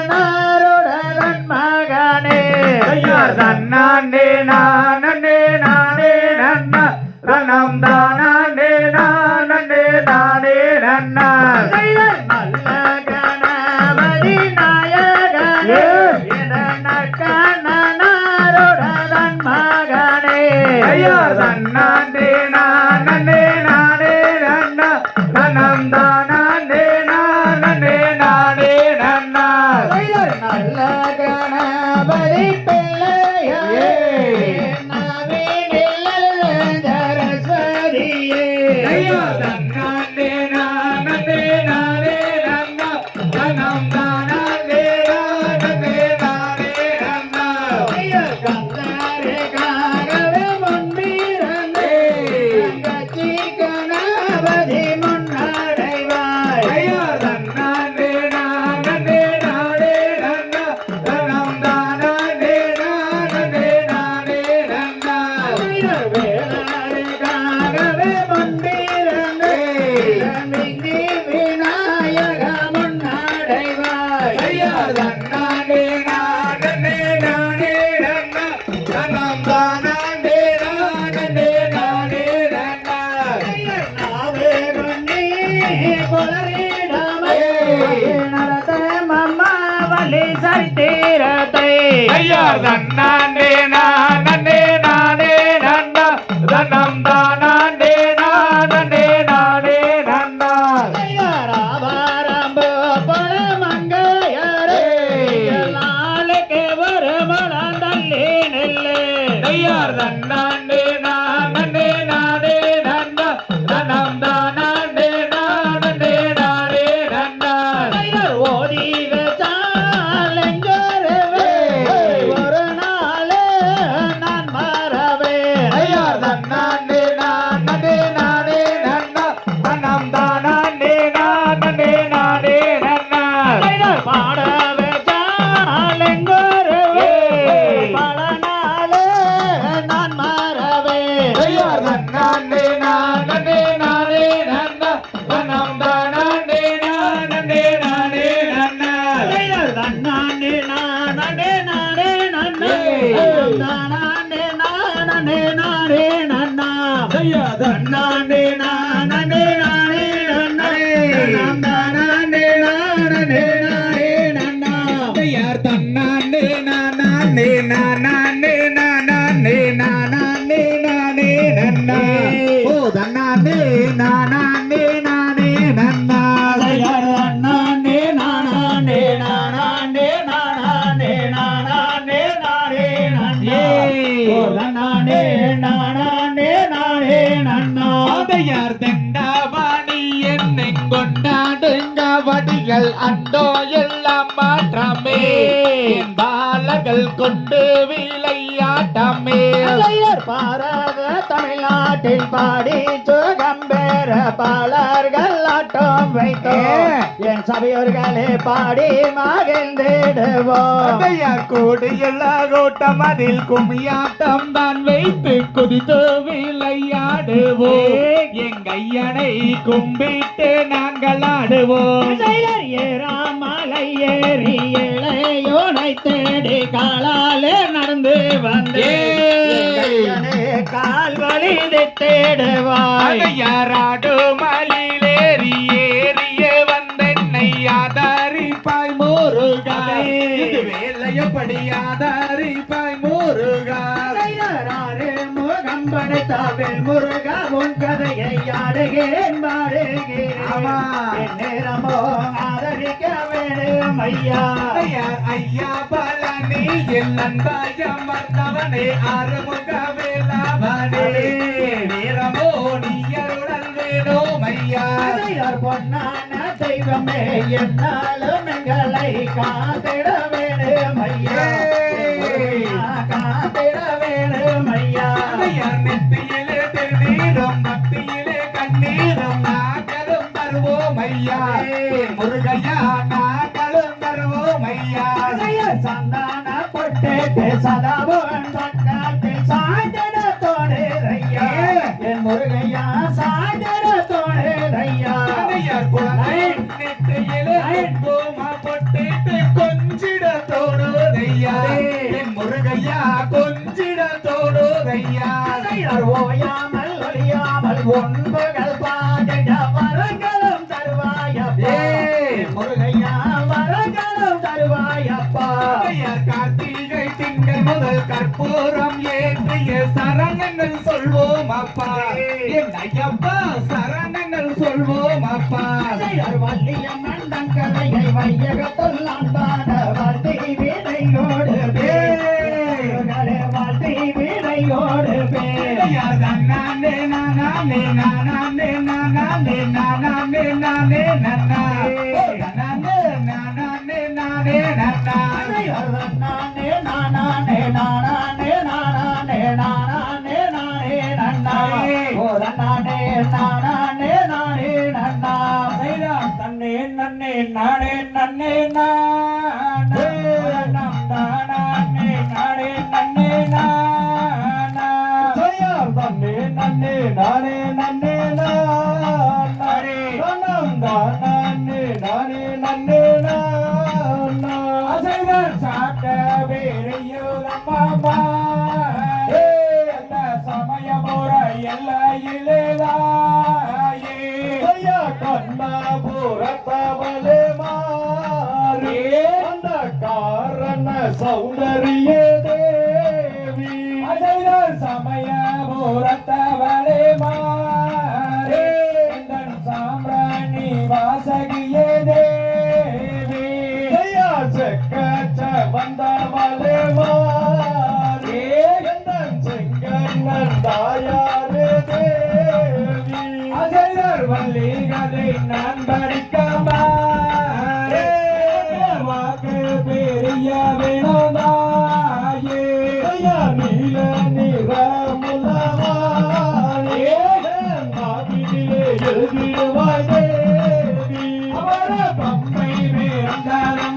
கண்ணனாருடன் மகனே தன்னானே நானே நானே நன்னா ரணம் தானே நானே நானே நன்னா நல்ல கணபதி நாயகனே கண்ணனாருடன் மகனே தன்னானே நானே நானே நன்னா ரணம் தானே நானே நானே நன்னா நல்ல கணபதி பிள்ளையே நவீனில் சரஸ்வதியே தன்னானே நானே நானே நன்னா ரணம் தானே நானே நானே நன்னா கந்தரே காகவே முன்பிறந்தே கச்சி கணபதி முன்னடைவாய் தன்னானே நானே நானே நன்னா ரணம் தானே நானே நானே நன்னா வேளாறு காகவே முன்பிறந்தே மிங்கி விநாயக முன்னடைவாய் தன்னானே நானே நானே நன்னா ரணம் தானே நானே நானே நன்னா நாவே கொன்னி புலரிடமே நடத்த மம்மா வலி சரித்திரத்தை தன்னானே நானே நானே நன்னா ரணம் தானே நானே நானே நன்னா ராபாரம்பு பல மங்கையரே நாளைக்கு ஒரு மலம் தள்ளி நெல்லு தன்னானே நானே நானே நன்னா ரணம் தானே நானே நானே நன்னா ஓதி வச்சாலெங்கரவே ஒரு நாள் நான் மறவே தன்னானே நானே நானே நன்னா ரணம் தானே நானே நானே நன்னா பாட வச்சாலெங்கரவே பல நாள் நான் மறவே தன்னானே நானே நானே நன்னா ரணம் தானே நானே நானே நன்னா தன்னானே நானே நானே நன்னா தானே நானே நானே நன்னா தன்னானே நானே நானே நன்னா தானே நானே நானே நன்னா தன்னானே நானே நானே நானே நானே நானே நன்னா ஓ தன்னானே நானே நானே நன்னா தன்னானே நானே நானே நானே நானே நானே நன்னா ஓ தன்னானே நானே நானே நன்னா அதையார் தண்டவாணி என்னை கொண்டாடுங்க வடிகள் அண்டோ எல்லாம் மாற்றமே என் பாலகள் கொண்டு விளையாட்டமே பாரத தமிழ்நாட்டில் பாடி சுகம்பெற பாலர்கள் ஆட்டம் வைத்தோ என் சபையோர்களே பாடி மகிழ்ந்திடுவோம் கூடியுள்ள கூட்டம் அதில் கும்மியாட்டம் தான் வைத்து குதித்து விளையாடுவோம் எங்கையனை கும்பிட்டு நாங்கள் ஆடுவோம் ஏறாமலை ஏறி இளையோனை தேடி காலாலே நடந்து வந்தேன் கால் வலி தேடுவாய் யாராடு மலிலேறி ஏறியே வந்தென்னை ஆதாரிப்பாய் முருகா வேலையப்படி ஆதாரிப்பாய் முருகா முகம் படைத்தாவில் முருகா உன் கதையை ஆடுகிறேன் பாடுகிறேன் நேரமோ ஆதரிக்க வேண்டும் ஐயா ஐயா பழனி நண்பாயம் வந்தவனே ஆறுமுக வேளாவனே நேரமோ நீயருடன் வேணும் ஐயா பொன்னான தெய்வமே என்னாலும் எங்களை காத்திட வேண்டும் ஐயா காத்திட வேண்டும் ஐயா நெத்தியிலே திருநீரும் பக்தியிலே கண்ணீரும் நாங்களும் தருவோம் ஐயா முருகையா நாங்களும் தருவோம் ஐயா சந்தான பொட்டு சதாபவன் பக்கத்தில் சாய்ந்திட தோணுதையா என் முருகையா சாய்ந்திட தோணுதையா குழந்தை நெத்தியிலே ஒன்புகள் பாதையா வரங்களும் தருவாயப்பா முருகையா வரங்களும் தருவாயப்பா கார்த்திகை திங்கள் முதல் கற்பூரம் ஏற்றிய சரணங்கள் சொல்வோம் அப்பா என் ஐயப்பா சரணங்கள் சொல்வோம் அப்பா வள்ளிய மண்டம் கலையை வையகத்தில் அன்பான வாழ்க்கை வீணையோடு வாழ்க்கை வீணையோடு நானே நானே நானே நானே நானே நானே நன்னா நானே நானே நானே நன்னா நானே நானே நானே நானே நானே நானே நன்னா ஓ நானே நானே நானே நன்னா தன்னே நன்னே நானே நன்னே நானே நம் நானே நானே நன்னே நானா தன்னே நன்னே நானே நன்னே நானே நம் நானே நானே நன்னே நானா அசைவர் சாட்ட வேறையோதம்மா அந்த சமயமுற எல்லையிலேதாயே கண்ணபுரத்தவளே மாறே அந்த காரண சௌந்தரிய தேவி அசைவர் சமயபுரத்தவளே மாறே எந்தன் சாம்பிராணி வாசகியே தேவி செக்கச்ச வந்தவளே மாறே எந்தன் செங்கண்ணன் தாயாரே தேவி அசைவர் வள்ளிகளை நான் படிக்கமாறே வாக்கு பெரிய வினோதாயே நீல நிறமுலவாயே நாவிலே எழுதிடுவாய் தேவி அவர பம்பை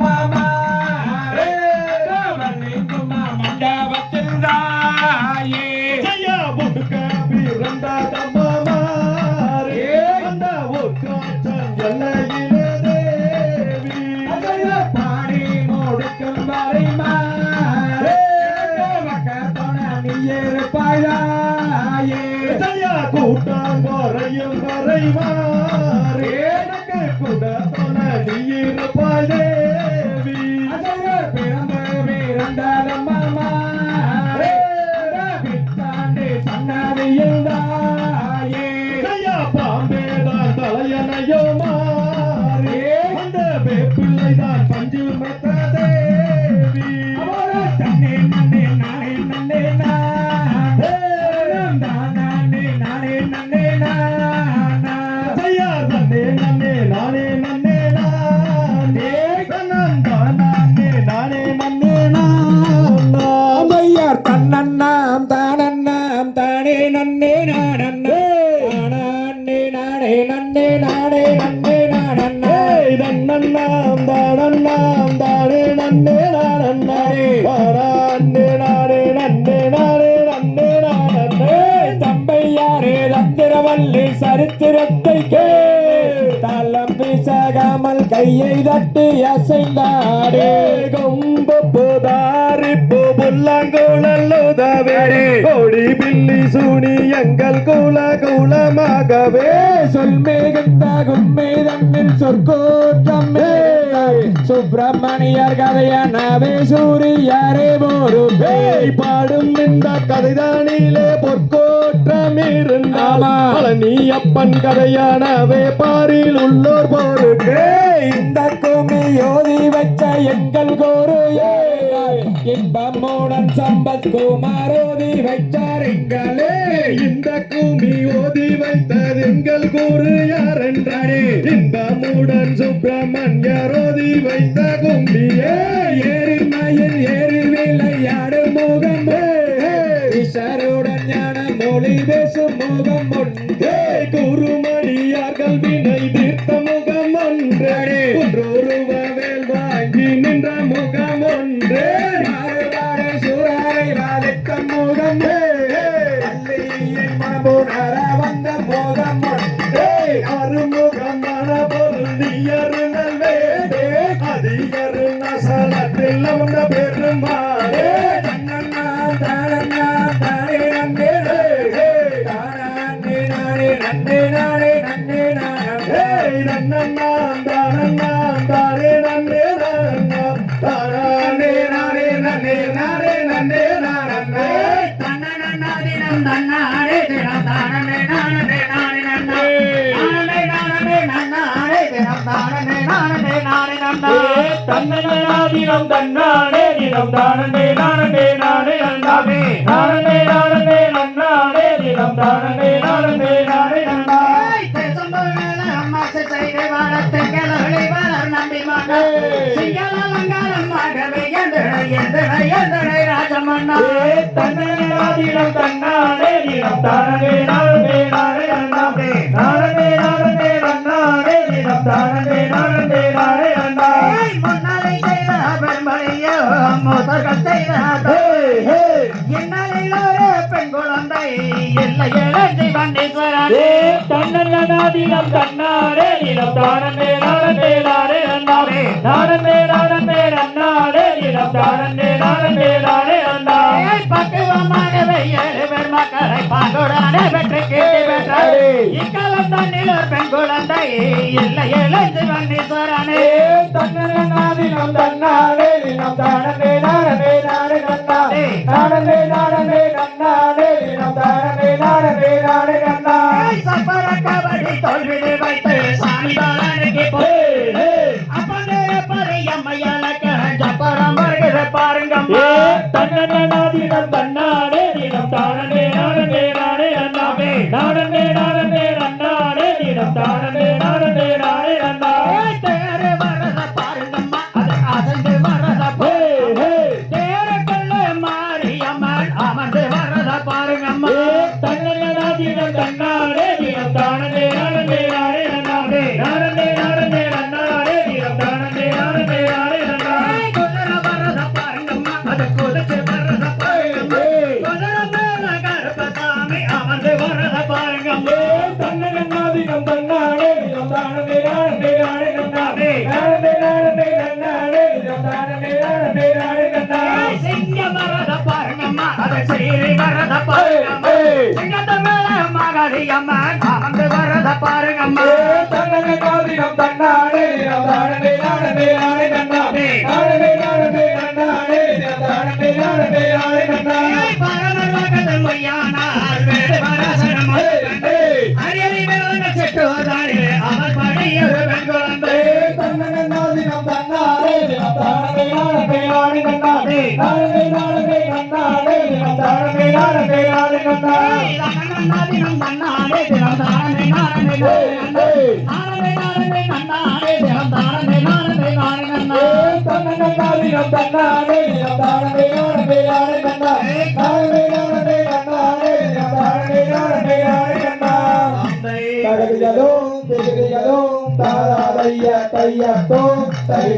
வேந்தாரம்மாரே வள்ளிக்குமா மண்டபத்தில் தாயே ஜெயா புடுக்க பிறந்தாதம்மாரே அந்த உட்காச்சன் எல்லையிலே தேவி அதைய பாடி முடிக்கும் வரை மாறே வக்கத்தோன நீயிருப்பாயே ஜெயா கூட்டம் குறையும் வரை மாறே எனக்கு கூட்டத்தோன நீயிருப்பாய் தேவி அதைய பிறந்து பிறந்தாதம்மாரே பித்தாண்டி சன்னதியில் தாயே ஜெயா பாம்பேதான் தலையணையோ மாறே அந்த பிள்ளைதான் பஞ்சு மத்த தேவி தன்னே நன்னே நானே நன்னே நானே நானே நன்னே நானா ஜெயா தன்னே நன்னே நானே நன்னே நானே நானே நானே நன்னே நானா ஐயார் தன்னன்னாம் தானன்னாம் தானே நன்னே நானன்னே நானே நானே நன்னே நானே நன்னே நானன்னே தன்னன்னாம் தானன்னாம் தானே நன்னே நானன்னே நானே நானே நன்னே நானே நன்னே நானன்னே தம்பையாரே தந்திரவல்லி சரித்திரத்தை கே தலம் பிசகாமல் கையை தட்டி அசைந்தாடே கொம்பு புதாரிப்பு புல்லாங்குழலுதவே கோடி பில்லி சூனி எங்கள் குல குலமாகவே சொல் மிகுந்த கும்மை தன்னில் சொற்கோற்றமே சுப்பிரமணியர் கதையனவே சூரியரே போருமே பாடும் இந்த கதைதானிலே பொற்கோற்றம் இருந்தால் பழனியப்பன் கதையானவே பாரில் உள்ளோர் போருமே இந்த குமி யோதி வச்ச எங்கள் கோரு இன்பமுடன் சம்பத் குமாரோதி வைத்தார் எங்களே இந்த குமி ஓதி வைத்தது எங்கள் குரு யார் என்றாரே இன்பமுடன் சுப்பிரமணியர் ஓதி வைத்த கும்பியே ஏறி மயில் ஏறி விளையாடு முகம் ஈஸ்வருடன் ஞான மொழி பேசும் முகம் ஒன்றே குருமணியார்கள் வினை தீர்த்த முகம் ஒன்றே ஒன்றொருவ வேல் வாங்கி நின்ற முகம் ஒன்றே சூரரை வாதித்த முகம் அல்லையை மனபுணர வந்த முகம் ஒன்றே அருமுகம் மன பொருந்தியருணல் வேடே அதிகரு நசலத்தில் வந்த பெருமாளே தன்னண்ணா தானண்ணா தானே நன்னே தானே நானே நானே நன்னா தன்னதினம் தன்னானே தினம் தானே நானே நானே நன்னாவே நானே நானே நன்னானே தினம் தானே நானே நானே நன்னா செய்து வளர்த்துகளை வளர் நம்பி மகள் சிங்கள அலங்காரமாகவே எந்தனை ராஜமன்னா தன்னதினம் தன்னானே தினம் தானே நானே நானே நன்னாவே நானே நானே நன்னானே தினம் தானே நானே நானே நன்னா முன்னாலை செய்த பெண்மணியோ முதல்கள் செய்த இன்னலையில் ஒரு பெண் குழந்தை இல்லை எழுதி வந்தீஸ்வரனே தன்னதினம் தன்னானே தினம் தானே நானே நானே நன்னாவே நானே நானே நன்னானே தினம் தானே நானே நானே நன்னா பக்குவமாகவே 7 பேர் மக்களை பாங்குடனே பெற்று கேட்டு பெற்றாரு இக்காலம் தண்ணில் ஒரு பெண் குழந்தை இல்லை எழுதி வந்தீஸ்வரனே தன்னதினம் தன்னானே தினம் தானே நானே நானே நன்னாவே நானே நானே நன்னானே தினம் தானே நானே நானே நன்னா சப்பர கபடி தோல்வியை வைத்து சாமி பாலனுக்கு போய் அப்பனே பரியம்மையாலக்க சப்பரம் வருகிற பாருங்கம்மா தன்னதினம் தன்னானே தினம் தானே நானே நானே நன்னாவே நானே நானே நன்னானே தினம் தானே நானே நானே நன்னா தேரு வரத பாருங்கம்மா அது அசைந்து வரத தேரு கல்ல மாரியம்மன் அமர்ந்து வரத பாருங்கம்மா தன்னதினம் தன்னானே தினம் தானே நானே நானே நன்னாவே நானே நானே நன்னானே தினம் தானே நானே நானே நன்னா குதிரை வரத பாருங்கம்மா அது குதிச்சு வரத பாருங்கம்மா குதிரை மேல கருப்பசாமி அமர்ந்து வரத பாருங்கம்மா தன்னதினம் தன்னானே தினம் தானே நானே நானே நன்னாவே நானே நானே நன்னானே தினம் தானே நானே நானே நன்னா சிங்க வரத பாருங்கம்மா அது ஸ்ரீ வரத பாருங்கம்மா சிங்கத்த மேல மகாரியம்மன் அமர்ந்து வரத பாருங்கம்மா தன்னதினம் தன்னானே தினம் தானே நானே நானே நன்னாவே நானே நானே நன்னானே தினம் தானே நானே நானே நன்னா பரமலோகத்தில் பொய்யானால் வேறு பராசரம் அரியணை மேல செட்டுவதாலே அவர் படியொரு பெண் குழந்தை தன்னதினம் தன்னானே தினம் தானே நானே நானே நன்னாவே நானே நானே நன்னானே தினம் தானே நானே நானே நன்னா தினம் தன்னானே தினம் தானே நானே நன்னானே தினம் தானே நானே நன்னா தன்னதினம் தன்னானே தினம் தானே நானே நானே நன்னா நானே நானே நன்னானே தினம் தானே நானே நானே நன்னா தகதியதும் திகதியதும் தாராதைய தையத்தோ தை